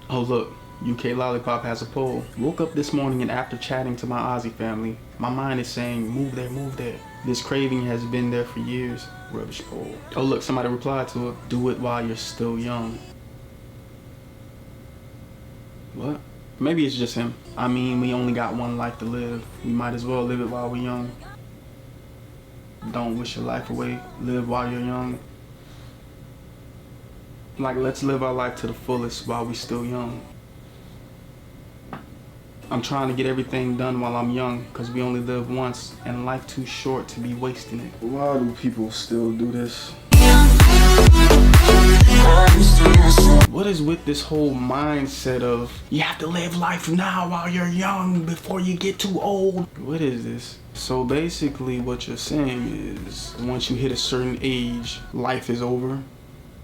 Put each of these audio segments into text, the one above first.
Oh look, UK Lollipop has a poll. Woke up this morning and after chatting to my Aussie family, my mind is saying, move there, move there. This craving has been there for years. Rubbish poll. Oh look, somebody replied to it. Do it while you're still young. What? Maybe it's just him. I mean, we only got one life to live. We might as well live it while we're young. Don't wish your life away. Live while you're young. Like, let's live our life to the fullest while we're still young. I'm trying to get everything done while I'm young, because we only live once, and life too short to be wasting it. Why do people still do this? What is with this whole mindset of, you have to live life now while you're young before you get too old? What is this? So basically what you're saying is, once you hit a certain age, life is over?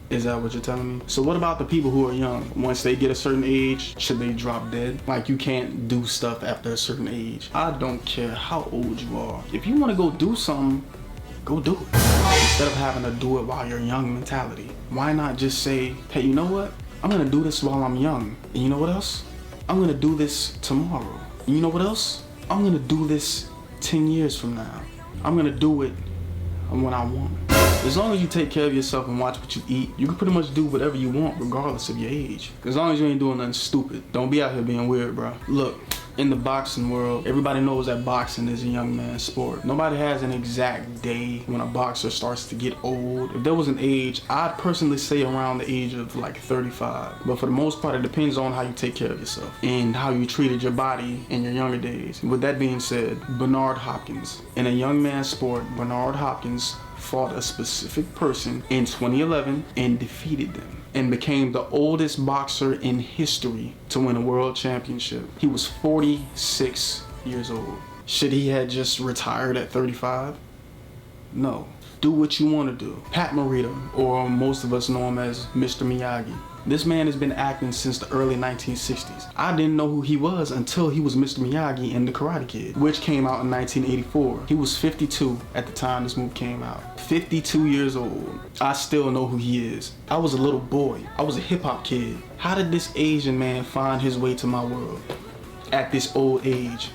Is that what you're telling me? So what about the people who are young? Once they get a certain age, should they drop dead? Like, you can't do stuff after a certain age. I don't care how old you are. If you want to go do something, go do it. Instead of having to do it while you're young mentality. Why not just say, hey, you know what? I'm gonna do this while I'm young. And you know what else? I'm gonna do this tomorrow. And you know what else? I'm gonna do this 10 years from now. I'm gonna do it when I want. As long as you take care of yourself and watch what you eat, you can pretty much do whatever you want regardless of your age. As long as you ain't doing nothing stupid. Don't be out here being weird, bro. Look, in the boxing world, everybody knows that boxing is a young man's sport. Nobody has an exact day when a boxer starts to get old. If there was an age, I'd personally say around the age of like 35. But for the most part, it depends on how you take care of yourself and how you treated your body in your younger days. With that being said, Bernard Hopkins. In a young man's sport, Bernard Hopkins fought a specific person in 2011 and defeated them, and became the oldest boxer in history to win a world championship. He was 46 years old. Should he have just retired at 35? No. Do what you want to do. Pat Morita, or most of us know him as Mr. Miyagi. This man has been acting since the early 1960s. I didn't know who he was until he was Mr. Miyagi in The Karate Kid, which came out in 1984. He was 52 at the time this movie came out. 52 years old. I still know who he is. I was a little boy. I was a hip-hop kid. How did this Asian man find his way to my world at this old age?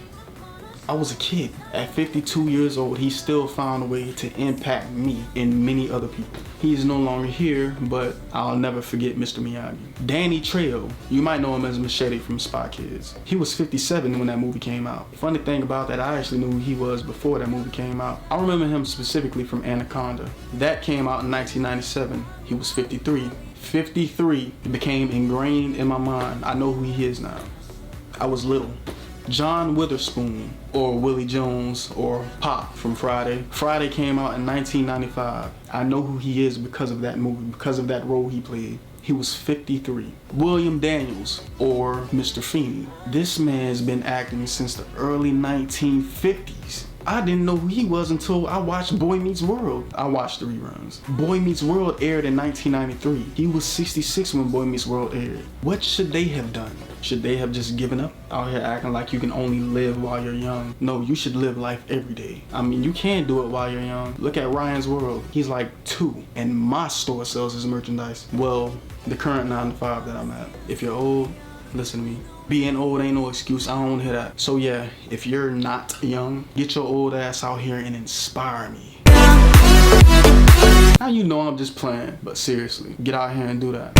I was a kid. At 52 years old, he still found a way to impact me and many other people. He is no longer here, but I'll never forget Mr. Miyagi. Danny Trejo, you might know him as Machete from Spy Kids. He was 57 when that movie came out. Funny thing about that, I actually knew who he was before that movie came out. I remember him specifically from Anaconda. That came out in 1997. He was 53. 53 became ingrained in my mind. I know who he is now. I was little. John Witherspoon, or Willie Jones, or Pop from Friday. Friday came out in 1995. I know who he is because of that movie, because of that role he played. He was 53. William Daniels, or Mr. Feeney. This man's been acting since the early 1950s. I didn't know who he was until I watched Boy Meets World. I watched the reruns. Boy Meets World aired in 1993. He was 66 when Boy Meets World aired. What should they have done? Should they have just given up? Out here acting like you can only live while you're young. No, you should live life every day. I mean, you can do it while you're young. Look at Ryan's World. He's like 2, and my store sells his merchandise. Well, the current 9 to 5 that I'm at. If you're old, listen to me. Being old ain't no excuse. I don't want to hear that. So yeah, if you're not young, get your old ass out here and inspire me. Now you know I'm just playing, but seriously, get out here and do that.